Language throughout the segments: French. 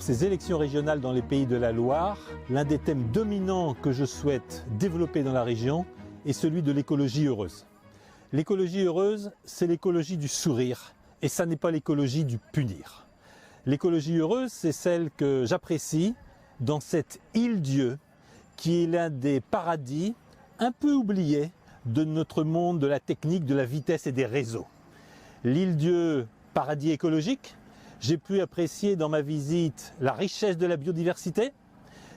ces élections régionales dans les Pays de la Loire, l'un des thèmes dominants que je souhaite développer dans la région est celui de l'écologie heureuse. L'écologie heureuse, c'est l'écologie du sourire et ça n'est pas l'écologie du punir. L'écologie heureuse, c'est celle que j'apprécie dans cette île-dieu qui est l'un des paradis un peu oubliés de notre monde de la technique, de la vitesse et des réseaux. L'île-dieu, paradis écologique, j'ai pu apprécier dans ma visite la richesse de la biodiversité,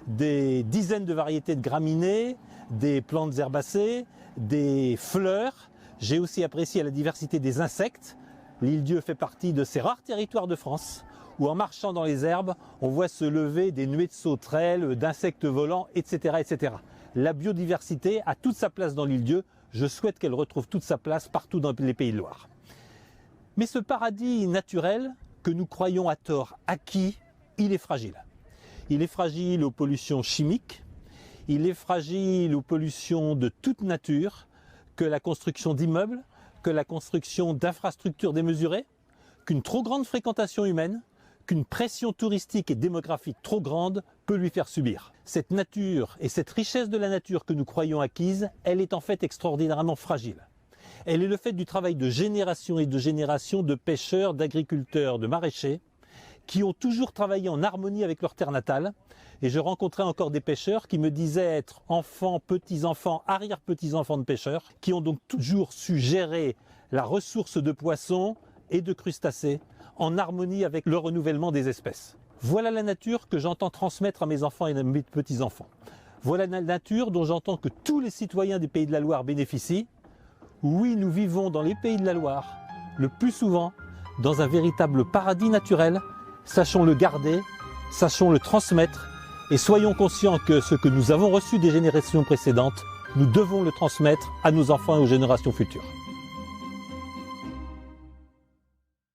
des dizaines de variétés de graminées, des plantes herbacées, des fleurs. J'ai aussi apprécié la diversité des insectes. L'île-dieu fait partie de ces rares territoires de France où en marchant dans les herbes, on voit se lever des nuées de sauterelles, d'insectes volants, etc., etc. La biodiversité a toute sa place dans l'île-dieu. Je souhaite qu'elle retrouve toute sa place partout dans les Pays de Loire. Mais ce paradis naturel que nous croyons à tort acquis, il est fragile. Il est fragile aux pollutions chimiques, il est fragile aux pollutions de toute nature, que la construction d'immeubles, que la construction d'infrastructures démesurées, qu'une trop grande fréquentation humaine, qu'une pression touristique et démographique trop grande peut lui faire subir. Cette nature et cette richesse de la nature que nous croyons acquise, elle est en fait extraordinairement fragile. Elle est le fait du travail de génération et de génération de pêcheurs, d'agriculteurs, de maraîchers qui ont toujours travaillé en harmonie avec leur terre natale. Et je rencontrais encore des pêcheurs qui me disaient être enfants, petits-enfants, arrière-petits-enfants de pêcheurs, qui ont donc toujours su gérer la ressource de poissons et de crustacés en harmonie avec le renouvellement des espèces. Voilà la nature que j'entends transmettre à mes enfants et à mes petits-enfants. Voilà la nature dont j'entends que tous les citoyens des Pays de la Loire bénéficient. Oui, nous vivons dans les Pays de la Loire, le plus souvent, dans un véritable paradis naturel. Sachons le garder, sachons le transmettre et soyons conscients que ce que nous avons reçu des générations précédentes, nous devons le transmettre à nos enfants et aux générations futures.